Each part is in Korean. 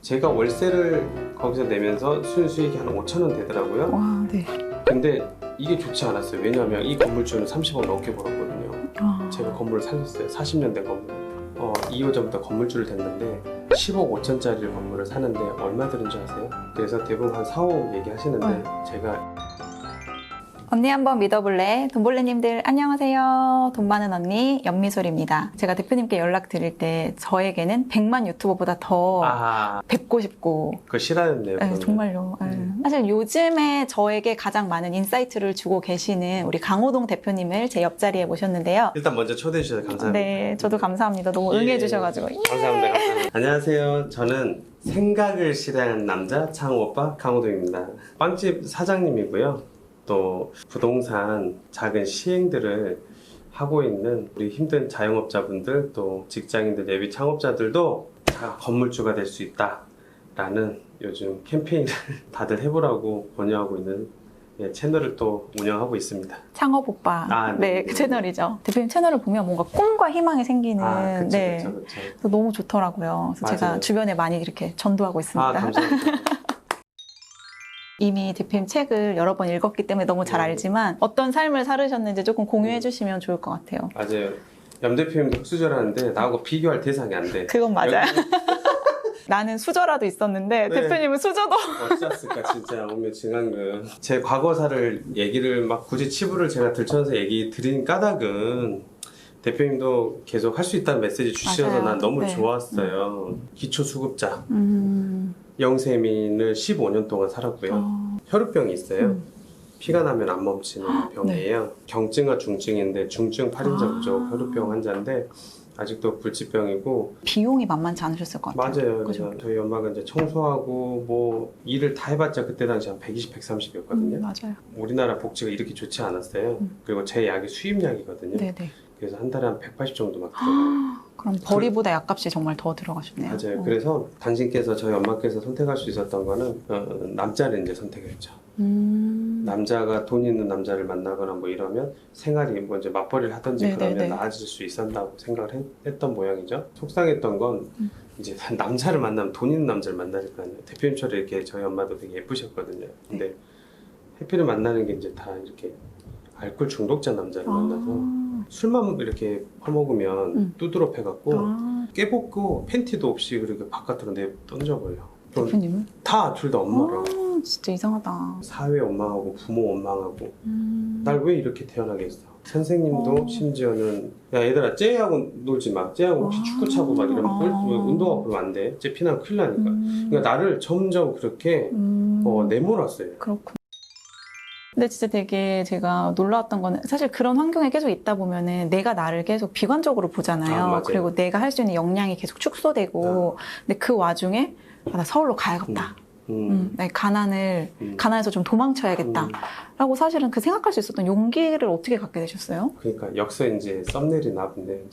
제가 월세를 거기서 내면서 순수익이 한 5천 원 되더라고요. 와, 네. 근데 이게 좋지 않았어요. 왜냐하면 이 건물주는 30억 넘게 벌었거든요. 아, 제가 건물을 살렸어요. 40년 된 건물. 2호 전부터 건물주를 됐는데 10억 5천짜리 건물을 사는데 얼마 들은 줄 아세요? 그래서 대부분 한 4억 얘기하시는데 제가 언니 한번 믿어볼래? 돈벌레님들 안녕하세요. 돈 많은 언니 연미솔입니다. 제가 대표님께 연락드릴 때 저에게는 100만 유튜버보다 더 뵙고 싶고 그거 싫어하는데요. 네, 정말요. 사실 요즘에 저에게 가장 많은 인사이트를 주고 계시는 우리 강호동 대표님을 제 옆자리에 모셨는데요. 일단 먼저 초대해 주셔서 감사합니다. 네, 저도 감사합니다. 너무 응해 주셔가지고. 감사합니다. 감사합니다. 안녕하세요. 저는 생각을 실행한 남자 창호오빠 강호동입니다. 빵집 사장님이고요. 또 부동산 작은 시행들을 하고 있는 우리 힘든 자영업자분들 또 직장인들 예비 창업자들도 다 건물주가 될 수 있다라는 요즘 캠페인을 다들 해보라고 권유하고 있는 채널을 또 운영하고 있습니다. 창업 오빠. 네, 그 채널이죠. 대표님 채널을 보면 뭔가 꿈과 희망이 생기는. 그쵸. 그래서 너무 좋더라고요. 그래서 제가 주변에 많이 이렇게 전도하고 있습니다. 감사합니다. 이미 대표님 책을 여러 번 읽었기 때문에 너무 잘 알지만 어떤 삶을 살으셨는지 조금 공유해 주시면 좋을 것 같아요. 맞아요. 염 대표님도 흑수저라는데 나하고 비교할 대상이 안 돼. 그건 맞아요. 나는 수저라도 있었는데 대표님은 수저도 어찌했을까 진짜 오면 증한 제 과거사를 얘기를 막 굳이 치부를 제가 들춰서 얘기 드린 까닭은 대표님도 계속 할 수 있다는 메시지 주셔서 난 너무 좋았어요. 기초수급자 영세민을 15년 동안 살았고요. 혈우병이 있어요. 피가 나면 안 멈추는 병이에요. 경증과 중증인데 중증 8인자 부족 혈우병 환자인데 아직도 불치병이고 비용이 만만치 않으셨을 것 같아요. 맞아요. 그래서 저희 엄마가 이제 청소하고 뭐 일을 다 해봤자 그때 당시 한 120, 130이었거든요. 맞아요. 우리나라 복지가 이렇게 좋지 않았어요. 그리고 제 약이 수입약이거든요. 네네. 그래서 한 달에 한 180 정도 막 들어가요. 그럼 벌이보다 약값이 정말 더 들어가셨네요. 맞아요. 그래서 당신께서 저희 엄마께서 선택할 수 있었던 거는 남자를 이제 선택했죠. 남자가 돈 있는 남자를 만나거나 뭐 이러면 생활이 뭐 이제 맞벌이를 하든지 그러면 나아질 수 있었다고 생각을 했던 모양이죠. 속상했던 건 이제 남자를 만나면 돈 있는 남자를 만나질 거 아니에요. 대표님처럼 이렇게 저희 엄마도 되게 예쁘셨거든요. 근데 해피를 만나는 게 이제 다 이렇게 알코올 중독자 남자를 만나서 술만 이렇게 퍼먹으면 뚜드러 패갖고 깨벗고 팬티도 없이 그렇게 바깥으로 내 던져버려. 대표님은? 다 둘 다 엄마라고. 진짜 이상하다. 사회 원망하고 부모 원망하고 날 왜 이렇게 태어나게 했어. 선생님도 심지어는 야 얘들아 쟤하고 놀지 마. 쟤하고 혹시 축구 차고 막 이러면 운동하고 그러면 안 돼. 쟤 피나면 큰일 나니까. 그러니까 나를 점점 그렇게 내몰았어요. 그렇군. 근데 진짜 되게 제가 놀라웠던 거는 사실 그런 환경에 계속 있다 보면은 내가 나를 계속 비관적으로 보잖아요. 그리고 내가 할 수 있는 역량이 계속 축소되고 근데 그 와중에 나 서울로 가야겠다. 가난에서 좀 도망쳐야겠다. 라고 사실은 그 생각할 수 있었던 용기를 어떻게 갖게 되셨어요? 그러니까 역서인지 썸네일이 나쁜데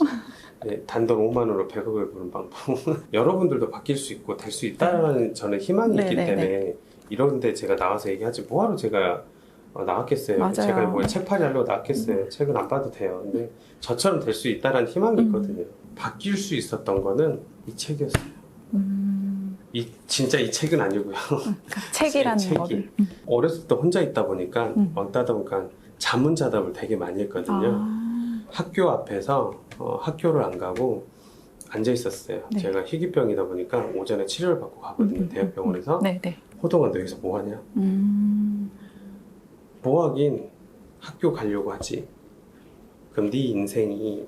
단돈 5만 원으로 100억을 버는 방법. 여러분들도 바뀔 수 있고 될 수 있다는 저는 희망이 있기 때문에 이런데 제가 나와서 얘기하지 뭐하러 제가 나왔겠어요. 맞아요. 제가 뭐 책팔이 하려고 나왔겠어요. 책은 안 봐도 돼요. 근데 저처럼 될 수 있다는 희망이 있거든요. 바뀔 수 있었던 거는 이 책이었어요. 진짜 이 책은 아니고요. 그러니까 책이라는 거를. 어렸을 때 혼자 있다 보니까 왕따다 보니까 자문자답을 되게 많이 했거든요. 학교 앞에서 학교를 안 가고 앉아 있었어요. 제가 희귀병이다 보니까 오전에 치료를 받고 가거든요. 대학병원에서. 호동아 너 여기서 뭐 하냐? 뭐 하긴 학교 가려고 하지. 그럼 네 인생이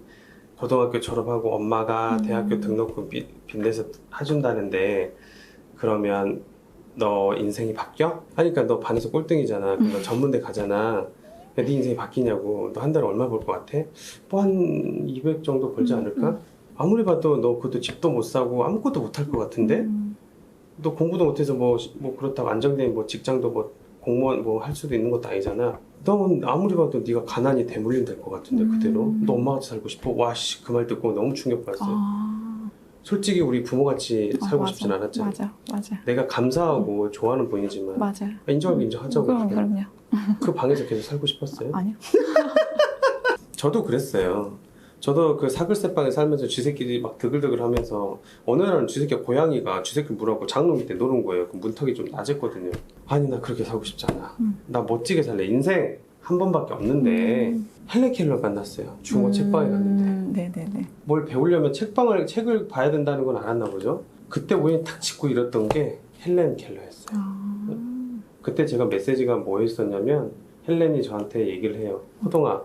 고등학교 졸업하고 엄마가 대학교 등록금 빚내서 해준다는데 그러면 너 인생이 바뀌어? 하니까 너 반에서 꼴등이잖아. 그럼 너 전문대 가잖아. 네 인생이 바뀌냐고. 너 한 달에 얼마 벌 것 같아? 뭐 한 200 정도 벌지 않을까? 아무리 봐도 너 그것도 집도 못 사고 아무것도 못 할 것 같은데? 너 공부도 못해서 뭐 그렇다고 안정된 뭐 직장도 뭐 공무원 뭐 할 수도 있는 것도 아니잖아. 넌 아무리 봐도 네가 가난이 대물림 될 것 같은데 그대로. 너 엄마같이 살고 싶어? 와씨 그 말 듣고 너무 충격받았어요. 솔직히 우리 부모같이 살고 싶진 않았잖아. 맞아. 내가 감사하고 좋아하는 분이지만 인정하고 인정하자고. 그럼요. 그 방에서 계속 살고 싶었어요? 아니요. 저도 그랬어요. 저도 그 사글세방에 살면서 쥐새끼들이 막 드글드글 하면서 어느 날은 쥐새끼 고양이가 쥐새끼 물하고 장롱 밑에 노는 거예요. 그 문턱이 좀 낮았거든요. 아니 나 그렇게 살고 싶지 않아. 나 멋지게 살래. 인생 한 번밖에 없는데 헬렌 켈러 만났어요. 중고 책방에 갔는데 네네네. 뭘 배우려면 책을 봐야 된다는 건 알았나 보죠. 그때 우연히 탁 짚고 잃었던 게 헬렌 켈러였어요. 그때 제가 메시지가 뭐였었냐면 헬렌이 저한테 얘기를 해요. 호동아,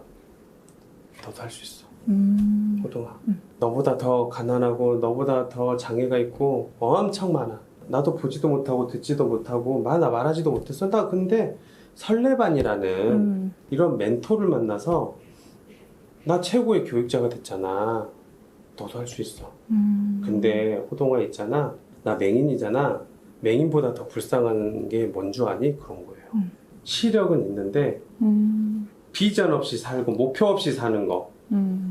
너도 할 수 있어. 호동아, 너보다 더 가난하고 너보다 더 장애가 있고 엄청 많아. 나도 보지도 못하고 듣지도 못하고 나 말하지도 못했어. 나 근데 설레반이라는 이런 멘토를 만나서 나 최고의 교육자가 됐잖아. 너도 할 수 있어. 근데 호동아 있잖아. 나 맹인이잖아. 맹인보다 더 불쌍한 게 뭔 줄 아니? 그런 거예요. 시력은 있는데 비전 없이 살고 목표 없이 사는 거,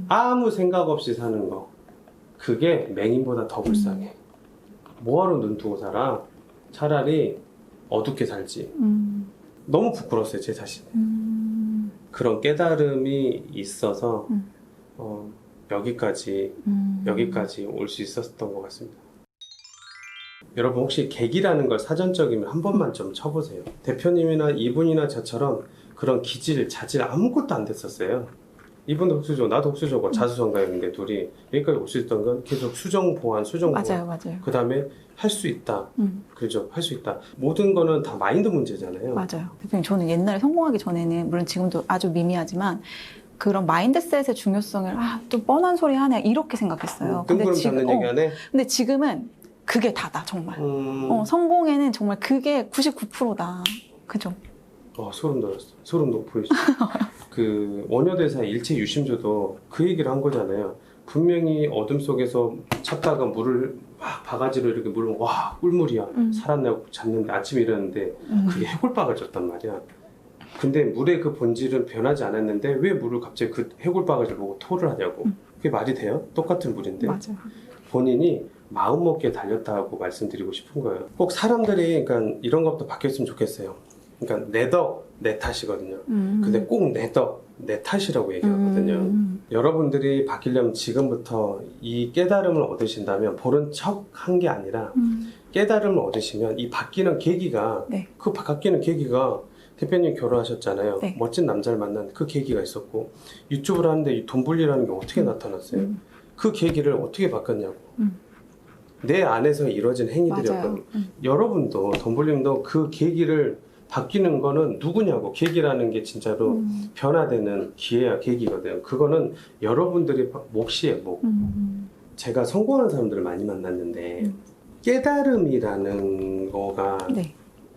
아무 생각 없이 사는 거, 그게 맹인보다 더 불쌍해. 뭐하러 눈 뜨고 살아? 차라리 어둡게 살지. 너무 부끄러웠어요, 제 자신. 그런 깨달음이 있어서 여기까지 올 수 있었던 것 같습니다. 여러분 혹시 계기라는 걸 사전적이면 한 번만 좀 쳐보세요. 대표님이나 이분이나 저처럼 그런 기질, 자질 아무것도 안 됐었어요. 이분도 흡수저고 나도 흡수저고 자수성가형인데 둘이 여기까지 올 수 있던 건 계속 수정 보완. 맞아요. 그 다음에 할 수 있다. 그죠? 할 수 있다. 모든 거는 다 마인드 문제잖아요. 맞아요. 대표님, 저는 옛날에 성공하기 전에는, 물론 지금도 아주 미미하지만, 그런 마인드셋의 중요성을, 좀 뻔한 소리 하네, 이렇게 생각했어요. 뜬구름 잡는 얘기 하네? 근데 지금은 그게 다다, 정말. 성공에는 정말 그게 99%다. 그죠? 소름 돋았어. 소름 돋보이죠. 그 원효대사 일체 유심조도 그 얘기를 한 거잖아요. 분명히 어둠 속에서 찾다가 물을 막 바가지로 이렇게 물면 와 꿀물이야. 살았냐고 잡는데 아침에 일어났는데 그게 해골바가지였단 말이야. 근데 물의 그 본질은 변하지 않았는데 왜 물을 갑자기 그 해골바가지를 보고 토를 하냐고. 그게 말이 돼요? 똑같은 물인데. 맞아요. 본인이 마음먹기에 달렸다고 말씀드리고 싶은 거예요. 꼭 사람들이 그러니까 이런 것도 바뀌었으면 좋겠어요. 그러니까 내 덕, 내 탓이거든요. 근데 꼭 내 덕, 내 탓이라고 얘기하거든요. 여러분들이 바뀌려면 지금부터 이 깨달음을 얻으신다면 보는 척 한 게 아니라 깨달음을 얻으시면 이 바뀌는 계기가 그 바뀌는 계기가 대표님 결혼하셨잖아요. 네. 멋진 남자를 만난 그 계기가 있었고 유튜브를 하는데 돈 벌리라는 게 어떻게 나타났어요? 그 계기를 어떻게 바꿨냐고. 내 안에서 이루어진 행위들이었거든요. 여러분도 돈 벌림도 그 계기를 바뀌는 거는 누구냐고. 계기라는 게 진짜로 변화되는 기회야, 계기거든요. 그거는 여러분들이 몫이에요, 몫. 제가 성공하는 사람들을 많이 만났는데 깨달음이라는 거가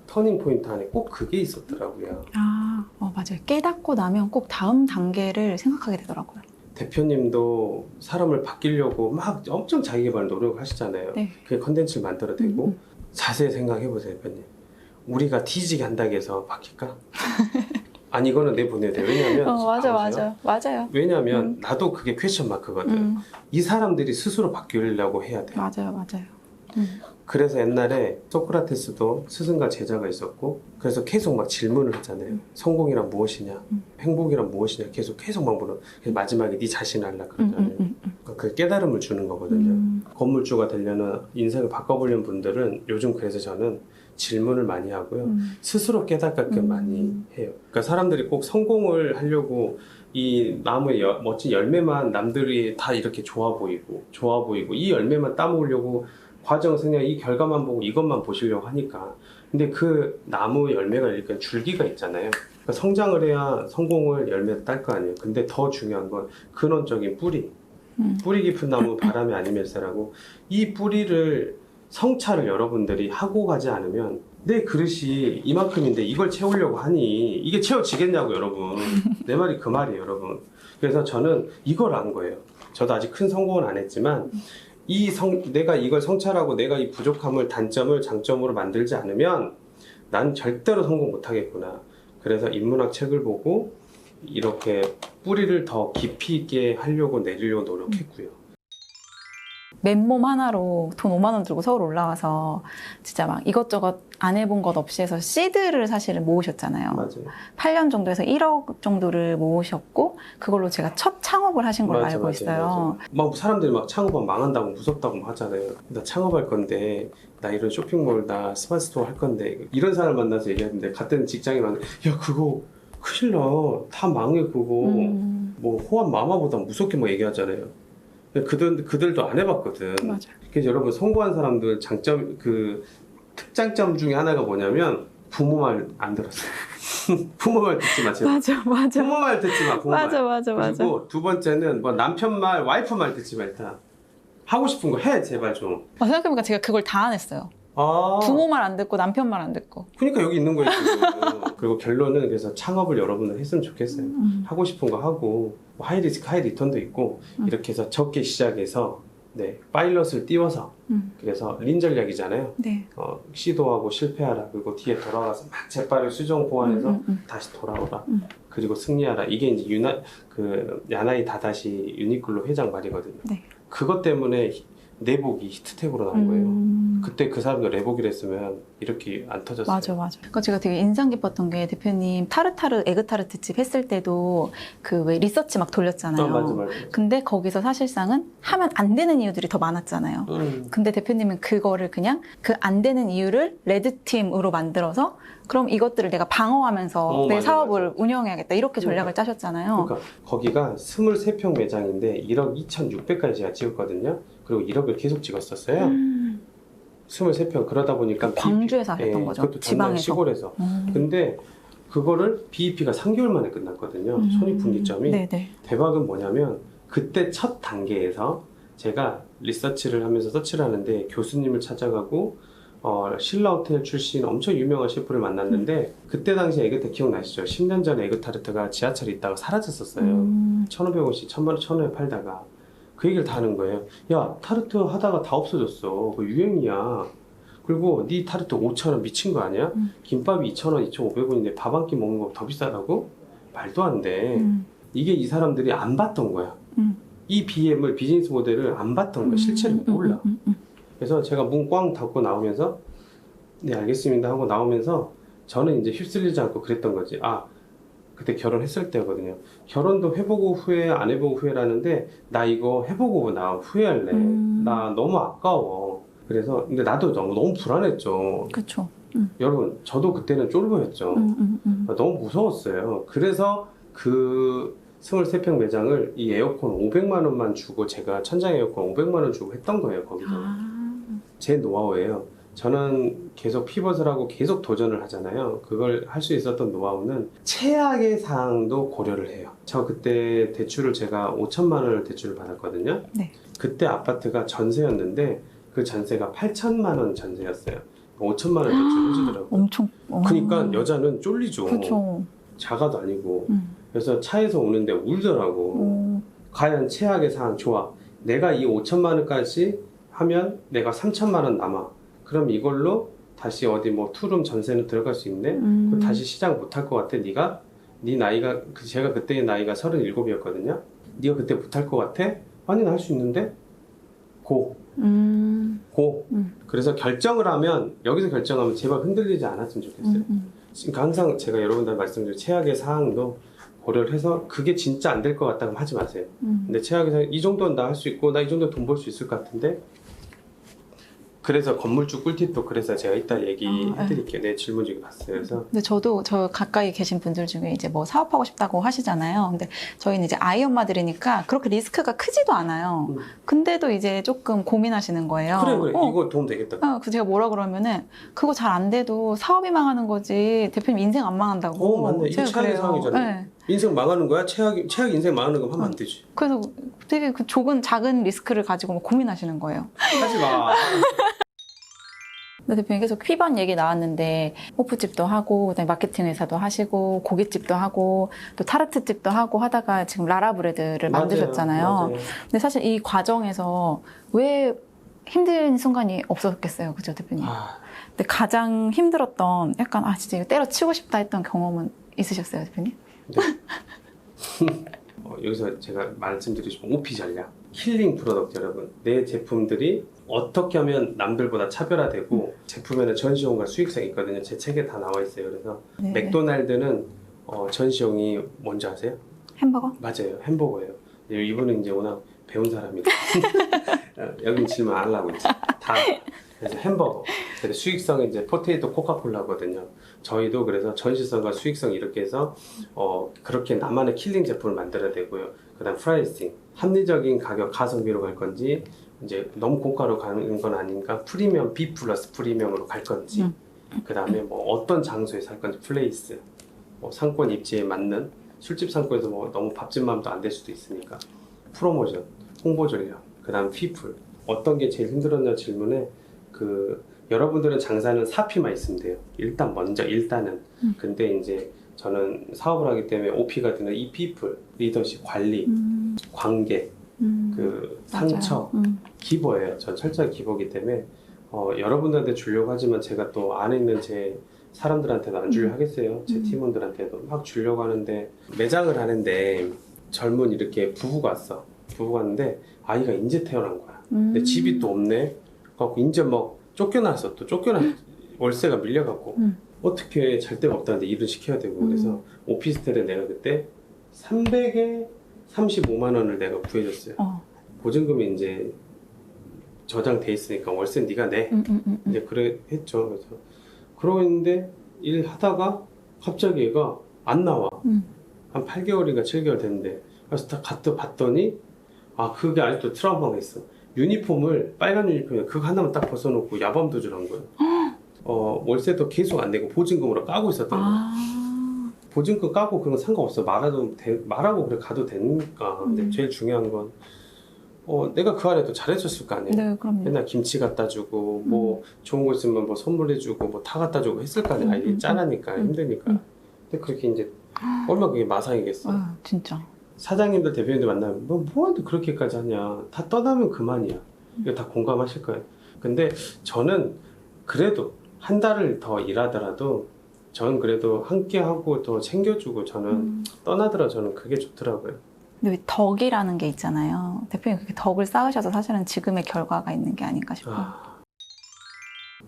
터닝 포인트 안에 꼭 그게 있었더라고요. 맞아요. 깨닫고 나면 꼭 다음 단계를 생각하게 되더라고요. 대표님도 사람을 바뀌려고 막 엄청 자기개발 노력을 하시잖아요. 그게 컨텐츠를 만들어내고 자세히 생각해보세요, 대표님. 우리가 뒤지게 한다고 해서 바뀔까? 아니 이거는 내보내야 돼. 왜냐면 맞아요. 왜냐면 나도 그게 퀘스천 마크거든. 이 사람들이 스스로 바뀌려고 해야 돼. 맞아요. 그래서 옛날에 소크라테스도 스승과 제자가 있었고 그래서 계속 막 질문을 했잖아요. 성공이란 무엇이냐, 행복이란 무엇이냐 계속 막 물어. 그래서 마지막에 네 자신을 알라 그러잖아요. 그 깨달음을 주는 거거든요. 건물주가 되려는 인생을 바꿔보려는 분들은 요즘 그래서 저는 질문을 많이 하고요. 스스로 깨닫게끔 많이 해요. 그러니까 사람들이 꼭 성공을 하려고 이 나무의 멋진 열매만 남들이 다 이렇게 좋아 보이고 이 열매만 따먹으려고 과정 그냥 이 결과만 보고 이것만 보시려고 하니까. 근데 그 나무 열매가 이렇게 줄기가 있잖아요. 그러니까 성장을 해야 성공을 열매를 딸 거 아니에요. 근데 더 중요한 건 근원적인 뿌리. 뿌리 깊은 나무 바람이 아니면서라고. 이 뿌리를 성찰을 여러분들이 하고 가지 않으면 내 그릇이 이만큼인데 이걸 채우려고 하니 이게 채워지겠냐고 여러분. 내 말이 그 말이에요 여러분. 그래서 저는 이걸 안 거예요. 저도 아직 큰 성공은 안 했지만 내가 이걸 성찰하고 내가 이 부족함을 단점을 장점으로 만들지 않으면 난 절대로 성공 못 하겠구나. 그래서 인문학 책을 보고 이렇게 뿌리를 더 깊이 있게 하려고 내리려고 노력했고요. 맨몸 하나로 돈 5만 원 들고 서울 올라와서 진짜 막 이것저것 안 해본 것 없이 해서 시드를 사실은 모으셨잖아요. 맞아요. 8년 정도 해서 1억 정도를 모으셨고 그걸로 제가 첫 창업을 하신 걸로 알고 있어요. 막 사람들이 막 창업하면 망한다고 무섭다고 막 하잖아요. 나 창업할 건데 나 이런 쇼핑몰 나 스마트 스토어 할 건데 이런 사람 만나서 얘기하는데 같은 직장에 만나 야 그거 큰일 나다 망해 그거 뭐 호환 마마보다 무섭게 막 얘기하잖아요. 그들도 안 해봤거든. 맞아. 그래서 여러분 성공한 사람들 장점 그 특장점 중에 하나가 뭐냐면 부모 말 안 들었어요. 부모 말 듣지 마 제발. 맞아. 부모 말 듣지 마. 부모 맞아. 말. 그리고 두 번째는 뭐 남편 말, 와이프 말 듣지 마 일단. 하고 싶은 거 해 제발 좀. 생각해보니까 제가 그걸 다 안 했어요. 아. 부모 말 안 듣고 남편 말 안 듣고. 그러니까 여기 있는 거예요 지금. 그리고 결론은 그래서 창업을 여러분들 했으면 좋겠어요. 하고 싶은 거 하고 뭐 하이 리스크 하이 리턴도 있고 이렇게 해서 적게 시작해서 네 파일럿을 띄워서 그래서 린 전략이잖아요. 네. 시도하고 실패하라 그리고 뒤에 돌아가서 막 재빨리 수정 보완해서 다시 돌아오라 그리고 승리하라 이게 이제 야나이 다다시 유니클로 회장 말이거든요. 네. 그것 때문에 내복이 히트텍으로 나온 거예요. 그때 그 사람도 레복이라 했으면 이렇게 안 터졌어요. 맞아. 그러니까 제가 되게 인상 깊었던 게 대표님 타르타르 에그타르트 집 했을 때도 그 왜 리서치 막 돌렸잖아요. 맞아. 근데 거기서 사실상은 하면 안 되는 이유들이 더 많았잖아요. 근데 대표님은 그거를 그냥 그 안 되는 이유를 레드팀으로 만들어서 그럼 이것들을 내가 방어하면서 내 사업을 운영해야겠다 이렇게 전략을 짜셨잖아요. 그러니까 거기가 23평 매장인데 1억 2,600까지 제가 찍었거든요. 그리고 1억을 계속 찍었었어요. 23평 그러다 보니까 광주에서 하셨던 거죠? 그것도 지방에서 시골에서. 근데 그거를 BEP가 3개월 만에 끝났거든요. 손익분기점이. 네네. 대박은 뭐냐면 그때 첫 단계에서 제가 리서치를 하면서 서치를 하는데 교수님을 찾아가고 신라호텔 출신 엄청 유명한 셰프를 만났는데 그때 당시에 에그타르트 기억나시죠? 10년 전에 에그타르트가 지하철에 있다가 사라졌었어요. 1,500원씩 1,000원, 1,000원에 팔다가 그 얘기를 다 하는 거예요. 야 타르트 하다가 다 없어졌어. 그 유행이야. 그리고 네 타르트 5,000원 미친 거 아니야? 김밥이 2,000원, 2,500원인데 밥 한 끼 먹는 거 더 비싸다고? 말도 안 돼. 이게 이 사람들이 안 봤던 거야. 이 BM을 비즈니스 모델을 안 봤던 거야. 실체를 몰라. 그래서 제가 문 꽝 닫고 나오면서 네 알겠습니다 하고 나오면서 저는 이제 휩쓸리지 않고 그랬던 거지. 그때 결혼했을 때거든요. 결혼도 해보고 후회 안 해보고 후회라는데 나 이거 해보고 나 후회할래. 나 너무 아까워. 그래서 근데 나도 너무 불안했죠. 그렇죠. 여러분 저도 그때는 쫄보였죠. 너무 무서웠어요. 그래서 그 23평 매장을 이 에어컨 500만 원만 주고 제가 천장 에어컨 500만 원 주고 했던 거예요. 거기서. 제 노하우예요. 저는 계속 피벗을 하고 계속 도전을 하잖아요. 그걸 할 수 있었던 노하우는 최악의 사항도 고려를 해요. 저 그때 대출을 제가 5천만 원을 대출을 받았거든요. 네. 그때 아파트가 전세였는데 그 전세가 8천만 원 전세였어요. 5천만 원 대출 해주더라고요. 엄청. 그러니까 여자는 쫄리죠. 그렇죠. 자가도 아니고. 그래서 차에서 오는데 울더라고. 과연 최악의 상황 좋아. 내가 이 5천만 원까지 하면 내가 3천만 원 남아. 그럼 이걸로 다시 어디 뭐 투룸 전세는 들어갈 수 있네. 그럼 다시 시작 못할 것 같아. 네 나이가 제가 그때의 나이가 37이었거든요. 네가 그때 못할 것 같아? 아니 나 할 수 있는데. 고. 그래서 결정을 하면 여기서 결정하면 제발 흔들리지 않았으면 좋겠어요. 그러니까 항상 제가 여러분들 말씀드린 최악의 사항도 고려를 해서 그게 진짜 안 될 것 같다 그러면 하지 마세요. 근데 최악의 상황 이 정도는 나 할 수 있고 나 이 정도 돈 벌 수 있을 것 같은데. 그래서 건물주 꿀팁도 그래서 제가 이따 얘기해드릴게요. 내 질문 중에 봤어요. 그래서 근데 저도 저 가까이 계신 분들 중에 이제 뭐 사업하고 싶다고 하시잖아요. 근데 저희는 이제 아이 엄마들이니까 그렇게 리스크가 크지도 않아요. 근데도 이제 조금 고민하시는 거예요. 그래 이거 도움 되겠다. 그래서 제가 뭐라 그러면은 그거 잘 안 돼도 사업이 망하는 거지 대표님 인생 안 망한다고. 맞네. 이게 최악의 상황이잖아요. 네. 인생 망하는 거야? 최악 인생 망하는 거 하면 안 되지. 그래서 되게 그 작은 리스크를 가지고 막 고민하시는 거예요. 하지 마. 근데 대표님 계속 피번 얘기 나왔는데 호프집도 하고 그다음에 마케팅 회사도 하시고 고깃집도 하고 또 타르트집도 하고 하다가 지금 라라브레드를 만드셨잖아요. 맞아요. 근데 사실 이 과정에서 왜 힘든 순간이 없었겠어요, 그죠 대표님? 근데 가장 힘들었던 약간 진짜 이거 때려치고 싶다 했던 경험은 있으셨어요, 대표님? 네. 여기서 제가 말씀드리고 싶은 OP 전략. 힐링 프로덕트 여러분. 내 제품들이 어떻게 하면 남들보다 차별화되고 제품에는 전시용과 수익성이 있거든요. 제 책에 다 나와 있어요. 그래서 네. 맥도날드는 전시용이 뭔지 아세요? 햄버거? 맞아요. 햄버거예요. 이분은 이제 워낙 배운 사람이다. 여기 질문 안 하려고 이제 다 그래서 햄버거. 그래서 수익성은 이제 포테이토 코카콜라거든요. 저희도 그래서 전시성과 수익성 이렇게 해서 그렇게 나만의 킬링 제품을 만들어야 되고요. 그다음 프라이싱, 합리적인 가격 가성비로 갈 건지 이제 너무 고가로 가는 건 아닌가 프리미엄 B 플러스 프리미엄으로 갈 건지 그다음에 뭐 어떤 장소에서 할 건지 플레이스, 뭐 상권 입지에 맞는 술집 상권에서 뭐 너무 밥집 마음도 안 될 수도 있으니까 프로모션, 홍보 전략, 그다음 피플 어떤 게 제일 힘들었냐 질문에 여러분들은 장사는 4P만 있으면 돼요. 일단은 근데 이제 저는 사업을 하기 때문에 OP가 되는 이 피플, 리더십, 관리, 관계, 상처, 기버예요. 전 철저히 기버기 때문에 여러분들한테 주려고 하지만 제가 또 안에 있는 제 사람들한테도 안 주려고 하겠어요. 제 팀원들한테도 막 주려고 하는데 매장을 하는데 젊은 이렇게 부부가 왔어. 부부가 왔는데 아이가 인제 태어난 거야. 근데 집이 또 없네. 그래갖고 인제 막 쫓겨났어. 월세가 밀려갖고 어떻게 잘 데가 없다는데 일을 시켜야 되고 그래서 오피스텔에 내가 그때 300에 35만 원을 내가 구해줬어요. 보증금이 이제 저장돼 있으니까 월세 네가 내. 이제 그래 했죠. 그래서 그러고 있는데 일 하다가 갑자기 얘가 안 나와. 한 8개월인가 7개월 됐는데 그래서 다 갔다 봤더니 그게 아직도 트라우마가 있어. 유니폼을 빨간 유니폼에 그거 하나만 딱 벗어놓고 야밤도주를 한 거예요. 월세도 계속 안 내고 보증금으로 까고 있었던 거예요. 보증금 까고 그런 건 상관없어. 말하고 그래 가도 되니까. 근데 제일 중요한 건 내가 그 안에도 잘해줬을 거 아니에요. 네, 그럼요. 맨날 김치 갖다 주고 뭐 좋은 거 있으면 뭐 선물해주고 뭐 다 갖다 주고 했을 거 아니에요. 아이들이 짠하니까 힘드니까. 근데 그렇게 이제 얼마나 그게 마상이겠어. 진짜. 사장님들 대표님들 만나면 뭐한테 그렇게까지 하냐. 다 떠나면 그만이야. 이거 다 공감하실 거예요. 근데 저는 그래도 한 달을 더 일하더라도 저는 그래도 함께하고 더 챙겨주고 저는 떠나더라도 저는 그게 좋더라고요. 근데 왜 덕이라는 게 있잖아요. 대표님 그렇게 덕을 쌓으셔서 사실은 지금의 결과가 있는 게 아닐까 싶어요.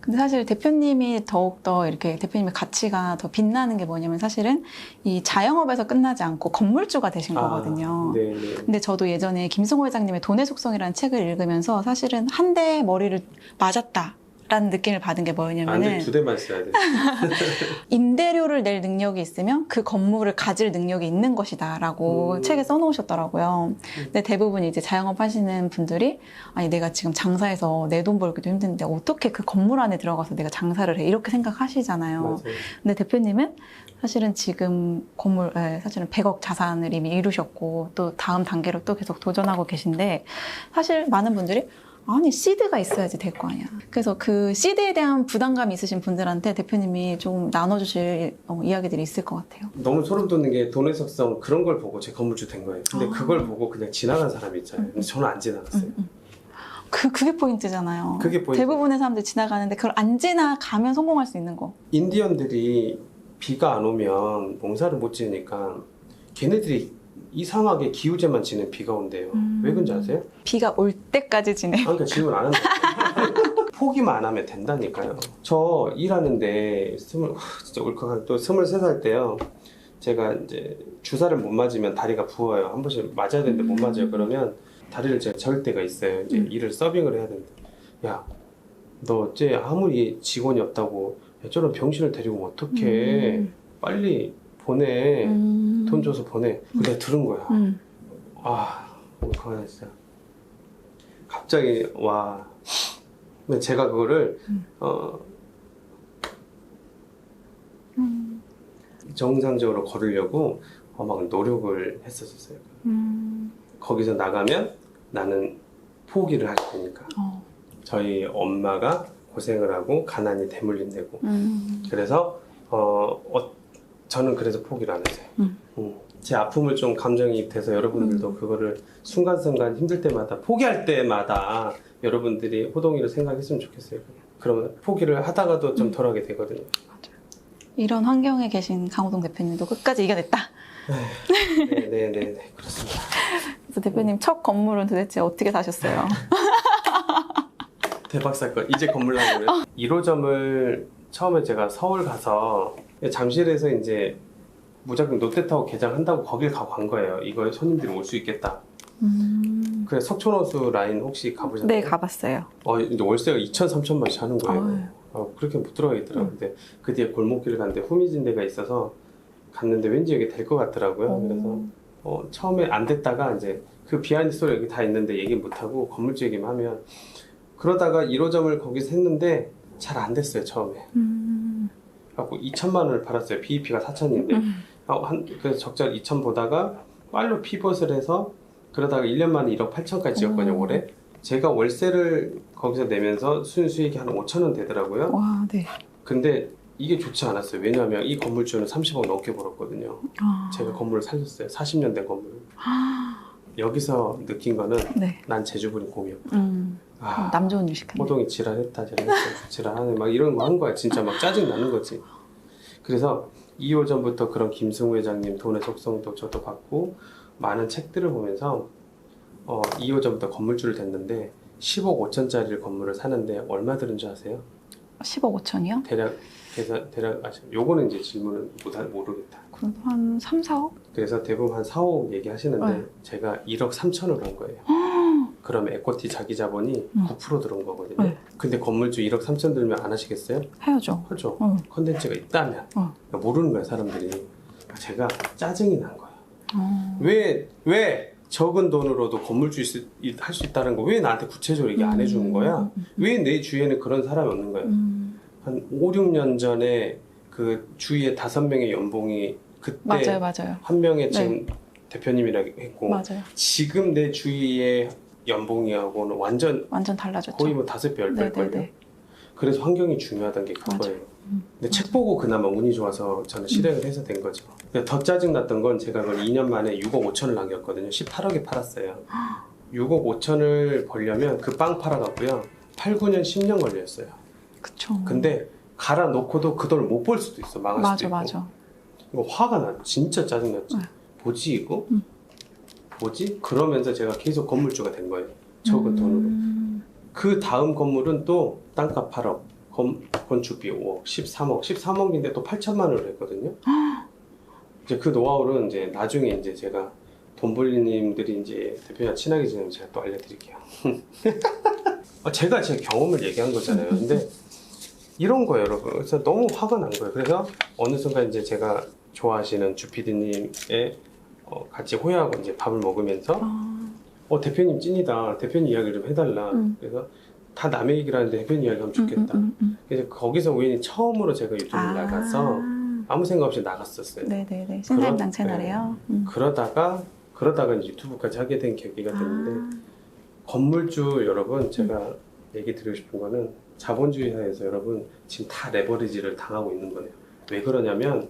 근데 사실 대표님이 더욱더 이렇게 대표님의 가치가 더 빛나는 게 뭐냐면 사실은 이 자영업에서 끝나지 않고 건물주가 되신 거거든요. 네네. 근데 저도 예전에 김승호 회장님의 돈의 속성이라는 책을 읽으면서 사실은 한 대 머리를 맞았다. 라는 느낌을 받은 게 뭐였냐면은 2대만 써야 돼. 임대료를 낼 능력이 있으면 그 건물을 가질 능력이 있는 것이다 라고 책에 써놓으셨더라고요. 근데 대부분 이제 자영업 하시는 분들이 아니 내가 지금 장사해서 내 돈 벌기도 힘든데 어떻게 그 건물 안에 들어가서 내가 장사를 해 이렇게 생각하시잖아요. 맞아요. 근데 대표님은 사실은 지금 사실은 100억 자산을 이미 이루셨고 또 다음 단계로 또 계속 도전하고 계신데 사실 많은 분들이 아니 시드가 있어야지 될 거 아니야. 그래서 그 시드에 대한 부담감이 있으신 분들한테 대표님이 좀 나눠주실 이야기들이 있을 것 같아요. 너무 소름 돋는 게 돈의 속성 그런 걸 보고 제 건물주 된 거예요. 근데 그걸 보고 그냥 지나간 사람이 있잖아요. 근데 저는 안 지나갔어요. 그게 포인트잖아요. 그게 포인트. 대부분의 사람들이 지나가는데 그걸 안 지나가면 성공할 수 있는 거. 인디언들이 비가 안 오면 농사를 못 지으니까 걔네들이 이상하게 기우제만 지는 비가 온대요. 왜 그런지 아세요? 비가 올 때까지 지내. 그러니까 질문 안 한다. 포기만 안 하면 된다니까요. 저 일하는데 진짜 울컥한 또 23살 때요. 제가 이제 주사를 못 맞으면 다리가 부어요. 한 번씩 맞아야 되는데 못 맞아요. 그러면 다리를 제가 절 때가 있어요. 이제 일을 서빙을 해야 되는데 야, 너 어째 아무리 직원이 없다고 야, 저런 병신을 데리고 어떡해. 빨리 보내. 돈 줘서 보내. 내가 들은 거야. 울컥하네 진짜. 갑자기 와. 근데 제가 그거를 정상적으로 걸으려고 막 노력을 했었어요. 거기서 나가면 나는 포기를 할 테니까. 저희 엄마가 고생을 하고 가난이 대물림되고 그래서 저는 그래서 포기를 안 했어요. 제 아픔을 좀 감정이입돼서 여러분들도 그거를 순간순간 힘들 때마다 포기할 때마다 여러분들이 호동이를 생각했으면 좋겠어요. 그러면 포기를 하다가도 좀 덜하게 되거든요. 맞아요. 이런 환경에 계신 강호동 대표님도 끝까지 이겨냈다. 네, 그렇습니다. 그래서 대표님 첫 건물은 도대체 어떻게 사셨어요? 대박 사건. 이제 건물 나오고요. 1호점을 처음에 제가 서울 가서 잠실에서 이제 무작정 롯데타워 개장한다고 거길 가고 간 거예요. 이거에 손님들이 올 수 있겠다. 그래 석촌호수 라인 혹시 가보셨나요? 네, 가봤어요. 이제 월세가 2천, 3천만 원씩 하는 거예요. 그렇게 못 들어가겠더라고요. 근데 그 뒤에 골목길 갔는데 후미진 데가 있어서 갔는데 왠지 여기 될 것 같더라고요. 그래서 처음에 안 됐다가 이제 그 비하인드 스토리 여기 다 있는데 얘기 못 하고 건물주 얘기만 하면 그러다가 1호점을 거기서 했는데 잘 안 됐어요 처음에. 그래갖고 2천만 원을 팔았어요. BEP가 4천인데 그래서 적자를 2천 보다가 빨로 피벗을 해서 그러다가 1년 만에 1억 8천까지 지었거든요 올해. 제가 월세를 거기서 내면서 순수익이 한 5천 원 되더라고요. 와, 네. 근데 이게 좋지 않았어요. 왜냐하면 이 건물주는 30억 넘게 벌었거든요. 제가 건물을 살렸어요. 40년 된 건물. 여기서 느낀 거는 네. 난 제주분이 공이었고 남 좋은 유식한. 호동이 지랄했다 지랄하네 막 이런 거 한 거야. 진짜 막 짜증 나는 거지. 그래서 2호 전부터 그런 김승우 회장님 돈의 속성도 저도 받고 많은 책들을 보면서 2호 전부터 건물주를 됐는데 10억 5천짜리 건물을 사는데 얼마 들은 줄 아세요? 10억 5천이요? 대략 요거는 이제 질문은 모르겠다. 그럼 한 3, 4억? 그래서 대부분 한 4, 5억 얘기하시는데 네. 제가 1억 3천으로 한 거예요. 그러면 에코티 자기 자본이 9% 들어온 거거든요. 네. 근데 건물주 1억 3천 들면 안 하시겠어요? 해야죠. 하죠. 컨텐츠가 있다면 그러니까 모르는 거야 사람들이. 제가 짜증이 난 거야. 왜 적은 돈으로도 건물주 할 수 있다는 거 왜 나한테 구체적으로 얘기 안 해주는 거야? 왜 내 주위에는 그런 사람이 없는 거야? 한 5, 6년 전에 그 주위에 5명의 연봉이 그때 맞아요. 한 명의 지금 대표님이라고 했고 맞아요. 지금 내 주위의 연봉이하고는 완전 달라졌죠. 거의 뭐 5배, 10배일걸요. 네네네. 그래서 환경이 중요하다는 게 그거예요. 근데 책 보고 그나마 운이 좋아서 저는 실행을 해서 된 거죠. 근데 더 짜증났던 건 제가 그걸 2년 만에 6억 5천을 남겼거든요. 18억에 팔았어요. 6억 5천을 벌려면 그 빵 팔아갖고요. 8, 9년, 10년 걸렸어요. 그쵸. 근데 갈아 놓고도 그 돈을 못 벌 수도 있어. 망할 수도 있고. 맞아. 이거 화가 나. 진짜 짜증났지. 뭐지 이거? 뭐지? 그러면서 제가 계속 건물주가 된 거예요. 적은 돈으로. 그 다음 건물은 또 땅값 8억, 건축비 5억, 13억인데 또 8천만 원을 했거든요. 이제 그 노하우는 이제 나중에 이제 제가 돈벌리님들이 이제 대표님 친하게 지내면 제가 또 알려드릴게요. 제가 제 경험을 얘기한 거잖아요. 근데 이런 거예요, 여러분. 그래서 너무 화가 난 거예요. 그래서 어느 순간 이제 제가 좋아하시는 주피디님의 같이 호야하고 이제 밥을 먹으면서 대표님 찐이다. 대표님 이야기를 좀 해달라. 그래서 다 남의 얘기를 하는데 대표님 이야기 하면 좋겠다. 그래서 거기서 우연히 처음으로 제가 유튜브를 나가서 아무 생각 없이 나갔었어요. 네네네. 신사임당 채널에요. 그러다가 이제 유튜브까지 하게 된 계기가 됐는데 건물주 여러분 제가 얘기 드리고 싶은 거는 자본주의 사회에서 여러분 지금 다 레버리지를 당하고 있는 거예요. 왜 그러냐면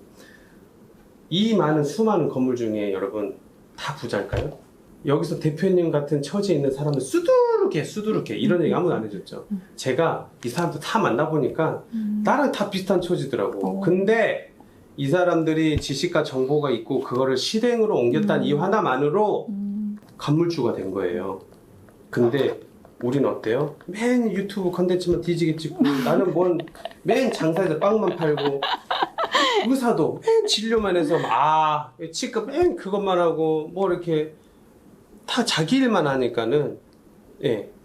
이 많은 수많은 건물 중에 여러분 다 부자일까요? 여기서 대표님 같은 처지에 있는 사람은 수두룩해 이런 얘기 아무도 안 해줬죠. 제가 이 사람들 다 만나보니까 나랑 다 비슷한 처지더라고. 근데 이 사람들이 지식과 정보가 있고 그거를 실행으로 옮겼다는 이유 하나만으로 건물주가 된 거예요. 근데 우린 어때요? 맨 유튜브 컨텐츠만 뒤지게 찍고 나는 맨 장사에서 빵만 팔고 의사도 맨 진료만 해서 치과 맨 그것만 하고 뭐 이렇게 다 자기 일만 하니까는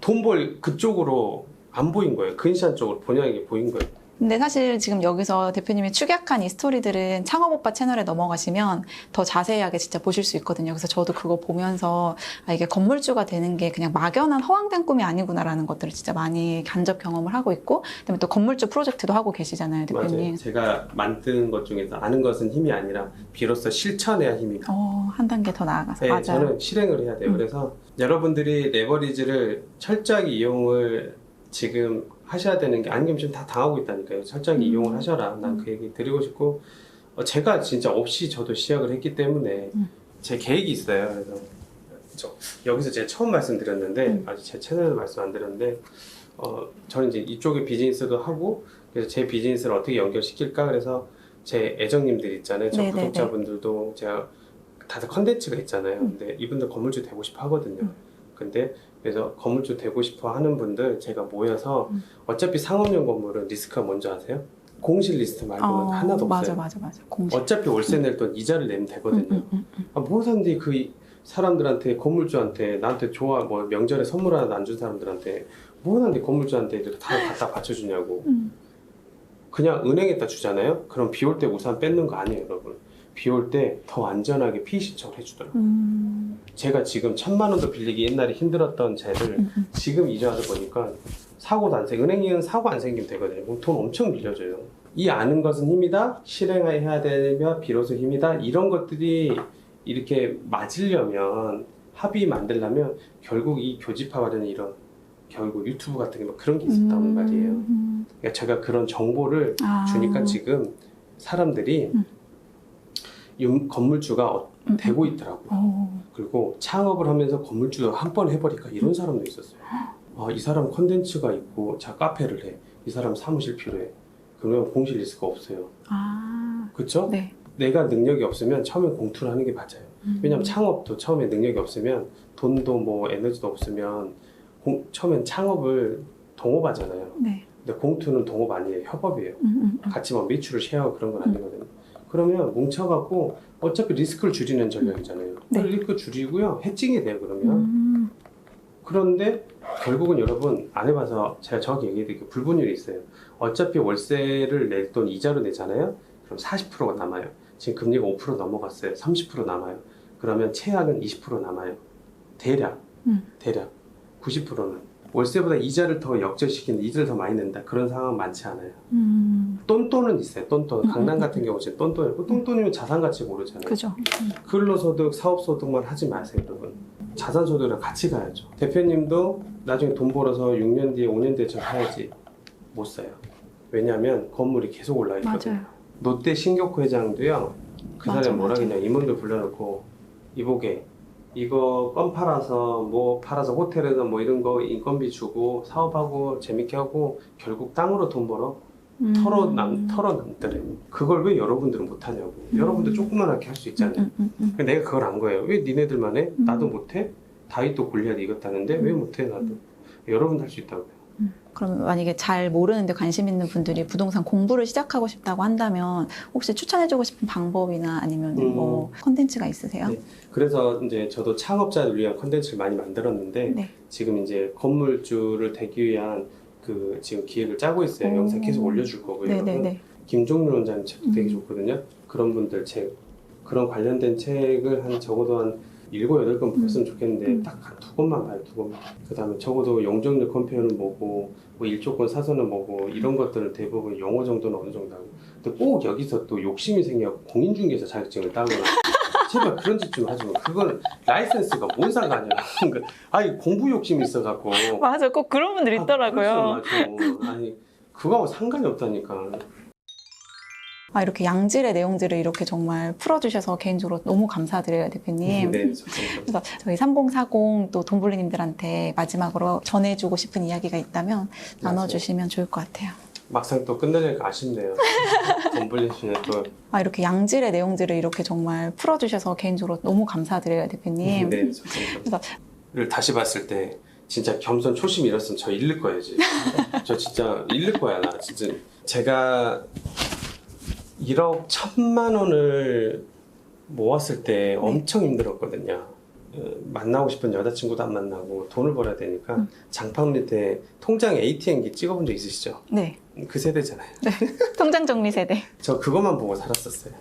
돈 벌 그쪽으로 안 보인 거예요. 근시안 쪽으로 본연에게 보인 거예요. 근데 사실 지금 여기서 대표님이 축약한 이 스토리들은 창업오빠 채널에 넘어가시면 더 자세하게 진짜 보실 수 있거든요. 그래서 저도 그거 보면서 이게 건물주가 되는 게 그냥 막연한 허황된 꿈이 아니구나라는 것들을 진짜 많이 간접 경험을 하고 있고 그다음에 또 건물주 프로젝트도 하고 계시잖아요, 대표님. 맞아요. 제가 만든 것 중에서 아는 것은 힘이 아니라 비로소 실천해야 힘입니다. 한 단계 더 나아가서. 맞아요. 저는 실행을 해야 돼요. 그래서 여러분들이 레버리지를 철저하게 이용을 지금 하셔야 되는 게 아니면 지금 다 당하고 있다니까요. 철저하게 이용을 하셔라. 난 그 얘기 드리고 싶고 제가 진짜 없이 저도 시작을 했기 때문에 제 계획이 있어요. 그래서 여기서 제가 처음 말씀드렸는데 아직 제 채널에도 말씀 안 드렸는데 저는 이제 이쪽에 비즈니스도 하고 그래서 제 비즈니스를 어떻게 연결시킬까 그래서 제 애정님들 있잖아요. 저 네네네. 구독자분들도 제가 다들 컨텐츠가 있잖아요. 근데 이분들 건물주 되고 싶어 하거든요. 근데 그래서 건물주 되고 싶어 하는 분들 제가 모여서 어차피 상업용 건물은 리스크가 뭔지 아세요? 공실 리스트 말고는 하나도 없어요. 맞아. 공실. 어차피 월세 낼 돈 이자를 내면 되거든요. 뭐 사는데 그 사람들한테 건물주한테 나한테 좋아 뭐 명절에 선물 하나 안 준 사람들한테 뭐 하는데 건물주한테 이렇게 다 갖다 받쳐주냐고. 그냥 은행에다 주잖아요. 그럼 비 올 때 우산 뺏는 거 아니에요, 여러분. 비 올 때 더 안전하게 피의 신청을 해주더라고요. 제가 지금 1,000만 원도 빌리기 옛날에 힘들었던 쟤를 지금 이제 와서 보니까 사고도 안 생겨. 은행은 사고 안 생기면 되거든요. 그럼 돈 엄청 빌려줘요. 이 아는 것은 힘이다. 실행해야 되면 비로소 힘이다. 이런 것들이 이렇게 맞으려면 합의 만들려면 결국 이 교집합하려는 이런 결국 유튜브 같은 게 뭐 그런 게 있었단 말이에요. 그러니까 제가 그런 정보를 주니까 지금 사람들이 건물주가 되고 있더라고요. 그리고 창업을 하면서 건물주도 한 번 해버릴까 이런 사람도 있었어요. 이 사람 컨텐츠가 있고 자 카페를 해. 이 사람 사무실 필요해. 그러면 공실 리스크가 없어요. 그렇죠? 네. 내가 능력이 없으면 처음에 공투를 하는 게 맞아요. 왜냐면 창업도 처음에 능력이 없으면 돈도 뭐 에너지도 없으면 처음엔 창업을 동업하잖아요. 네. 근데 공투는 동업 아니에요. 협업이에요. 같이 뭐 매출을 쉐어하고 그런 건 아니거든요. 그러면 뭉쳐갖고 어차피 리스크를 줄이는 전략이잖아요. 네. 리스크 줄이고요. 해칭이 돼요, 그러면. 그런데 결국은 여러분 안 해봐서 제가 정확히 얘기해드릴게요. 불분율이 있어요. 어차피 월세를 낼 돈 이자로 내잖아요. 그럼 40%가 남아요. 지금 금리가 5% 넘어갔어요. 30% 남아요. 그러면 최악은 20% 남아요. 대략 90%는 월세보다 이자를 더 역전시키는 이자를 더 많이 낸다. 그런 상황은 많지 않아요. 똔똔은 있어요. 똔똔. 강남 같은 경우 지금 똔똔이고 똔똔이면 자산가치 모르잖아요. 그죠. 근로소득, 사업소득만 하지 마세요, 여러분. 자산소득이랑 같이 가야죠. 대표님도 나중에 돈 벌어서 6년 뒤에 5년 뒤에 저 사야지 못 사요. 왜냐하면 건물이 계속 올라있거든요. 맞아요. 롯데 신격호 회장도요. 그 맞아, 사람이 뭐라 맞아. 그냥 임원들 불러놓고 이보게 이거 껌 팔아서 뭐 팔아서 호텔에서 뭐 이런 거 인건비 주고 사업하고 재밌게 하고 결국 땅으로 돈 벌어 털어 남더래. 그걸 왜 여러분들은 못하냐고. 여러분들 조그만하게 할 수 있잖아요. 내가 그걸 안 거예요. 왜 니네들만 해? 나도 못해? 다윗도 골리앗 이겼다는데 왜 못해 나도? 여러분도 할 수 있다고요. 그럼 만약에 잘 모르는데 관심 있는 분들이 부동산 공부를 시작하고 싶다고 한다면 혹시 추천해주고 싶은 방법이나 아니면 뭐 컨텐츠가 있으세요? 네. 그래서 이제 저도 창업자를 위한 컨텐츠를 많이 만들었는데 네. 지금 이제 건물주를 되기 위한 그 지금 기획을 짜고 있어요. 영상 계속 올려줄 거고요. 여러분. 네네네. 김종률 원장님 책도 되게 좋거든요. 그런 분들 책, 그런 관련된 책을 한 적어도 한 7, 8권 봤으면 좋겠는데 딱 한 2권만 봐요. 2권만. 그 다음에 적어도 용적률 컴페어는 뭐고 뭐 일조권 사선은 뭐고 이런 것들은 대부분 영어 정도는 어느 정도 하고 근데 꼭 여기서 또 욕심이 생겨 공인중개사 자격증을 따거나 제발 그런 짓 좀 하지 마. 그건 라이센스가 뭔 상관이야. 아니 공부 욕심이 있어갖고 맞아, 꼭 그런 분들 있더라고요. 그렇죠, 맞아. 아니 그거하고 상관이 없다니까. 이렇게 양질의 내용들을 이렇게 정말 풀어주셔서 개인적으로 너무 감사드려요, 대표님. 네, 그래서 저희 3040 또 돈블리님들한테 마지막으로 전해주고 싶은 이야기가 있다면 나눠주시면 좋을 것 같아요. 막상 또 끝내려니까 아쉽네요. 돈 벌리시네 또. 이렇게 양질의 내용들을 이렇게 정말 풀어주셔서 개인적으로 너무 감사드려요, 대표님. 네, 그래서 를 다시 봤을 때 진짜 겸손 초심 잃었으면 저 잃을 거예요, 지금. 저 진짜 잃을 거야, 나 진짜. 제가 1억 1,000만 원을 모았을 때 엄청 힘들었거든요. 만나고 싶은 여자친구도 안 만나고 돈을 벌어야 되니까 장판 밑에 통장 ATM기 찍어본 적 있으시죠? 네. 그 세대잖아요. 네. 통장 정리 세대. 저 그것만 보고 살았었어요.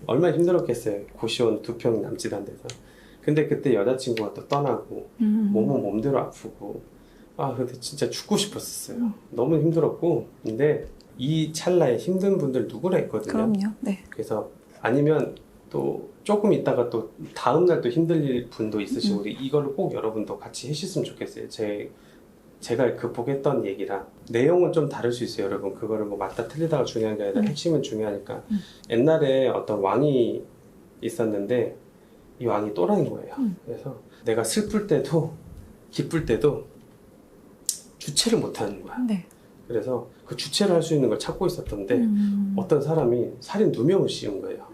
얼마나 힘들었겠어요. 고시원 2평 남짓 한 데서. 근데 그때 여자친구가 또 떠나고 몸은 몸대로 아프고 근데 진짜 죽고 싶었었어요. 너무 힘들었고 근데 이 찰나에 힘든 분들 누구나 있거든요. 그럼요. 네. 그래서 아니면 또 조금 있다가 또 다음날 또 힘들 분도 있으시고 이거를 꼭 여러분도 같이 해주셨으면 좋겠어요. 제가 극복했던 얘기랑 내용은 좀 다를 수 있어요. 여러분 그거를 뭐 맞다 틀리다가 중요한 게 아니라 핵심은 중요하니까. 옛날에 어떤 왕이 있었는데 이 왕이 또라이인 거예요. 그래서 내가 슬플 때도 기쁠 때도 주체를 못하는 거야. 네. 그래서 그 주체를 할 수 있는 걸 찾고 있었던데 어떤 사람이 살인 누명을 씌운 거예요.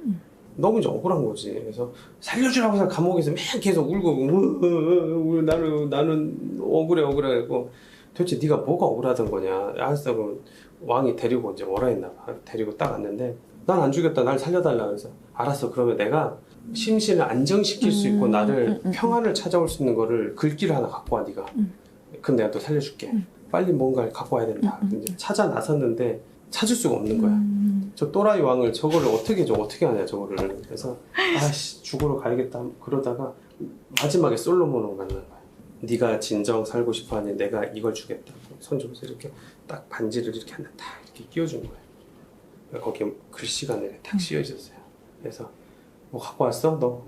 너무 이제 억울한 거지. 그래서 살려주라고 해서 감옥에서 맨 계속 울고 나는 억울해 그러고 도대체 네가 뭐가 억울하던 거냐. 알았어 그럼 왕이 데리고 이제 오라 했나 봐. 데리고 딱 왔는데 난 안 죽였다 날 살려달라 그래서 알았어 그러면 내가 심신을 안정시킬 수 있고 나를 평안을 찾아올 수 있는 거를 글귀를 하나 갖고 와 네가. 그럼 내가 또 살려줄게. 빨리 뭔가를 갖고 와야 된다. 이제 찾아 나섰는데 찾을 수가 없는 거야. 저 또라이 왕을 저거를 어떻게 하냐 저거를. 그래서 아씨 죽으러 가야겠다 그러다가 마지막에 솔로몬을 만난 거야. 네가 진정 살고 싶어하니 내가 이걸 주겠다. 손주면서 이렇게 딱 반지를 이렇게 하나 딱 이렇게 끼워준 거야. 거기에 글씨가 내려 탁 씌어 있었어요. 그래서 뭐 갖고 왔어 너?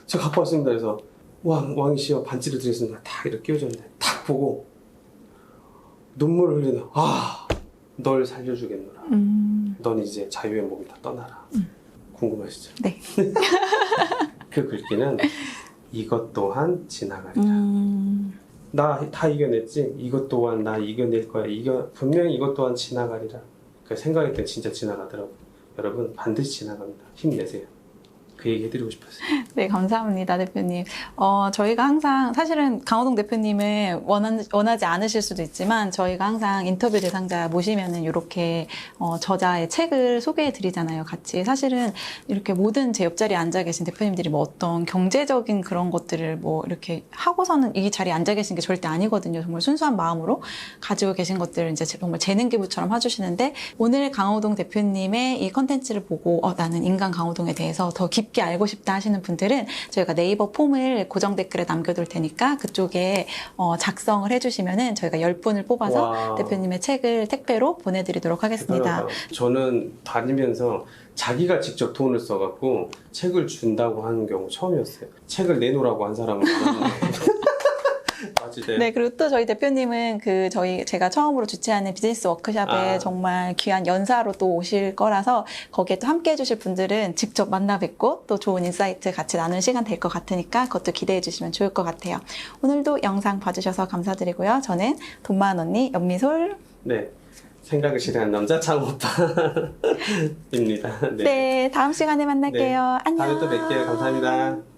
저 갖고 왔습니다. 그래서 왕이시여 반지를 드리겠습니다. 탁 이렇게 끼워줬는데 탁 보고 눈물을 흘리는 널 살려주겠노라. 넌 이제 자유의 몸이 다 떠나라. 궁금하시죠? 네. 그 글귀는 이것 또한 지나가리라. 나 다 이겨냈지? 이것 또한 나 이겨낼 거야. 분명히 이것 또한 지나가리라. 그 생각할 때 진짜 지나가더라고요. 여러분 반드시 지나갑니다. 힘내세요. 그 얘기 해드리고 싶었어요. 네, 감사합니다, 대표님. 저희가 항상 사실은 강호동 대표님을 원하지 않으실 수도 있지만 저희가 항상 인터뷰 대상자 모시면은 이렇게 저자의 책을 소개해 드리잖아요, 같이. 사실은 이렇게 모든 제 옆자리에 앉아 계신 대표님들이 뭐 어떤 경제적인 그런 것들을 뭐 이렇게 하고서는 이 자리에 앉아 계신 게 절대 아니거든요. 정말 순수한 마음으로 가지고 계신 것들을 이제 정말 재능 기부처럼 해주시는데 오늘 강호동 대표님의 이 컨텐츠를 보고 나는 인간 강호동에 대해서 더 깊게 알고 싶다 하시는 분들은 저희가 네이버 폼을 고정 댓글에 남겨둘 테니까 그쪽에 작성을 해주시면은 저희가 10분을 뽑아서 와. 대표님의 책을 택배로 보내드리도록 하겠습니다. 대단하다. 저는 다니면서 자기가 직접 돈을 써갖고 책을 준다고 하는 경우 처음이었어요. 책을 내놓으라고 한 사람은 많았는데. 맞지? 네, 그리고 또 저희 대표님은 제가 처음으로 주최하는 비즈니스 워크숍에 정말 귀한 연사로 또 오실 거라서 거기에 또 함께 해주실 분들은 직접 만나 뵙고 또 좋은 인사이트 같이 나누는 시간 될 것 같으니까 그것도 기대해 주시면 좋을 것 같아요. 오늘도 영상 봐주셔서 감사드리고요. 저는 돈 많은 언니 연미솔. 네. 생각을 실행한 남자 창오빠입니다. 네, 다음 시간에 만날게요. 네. 안녕. 다음에 또 뵐게요. 감사합니다.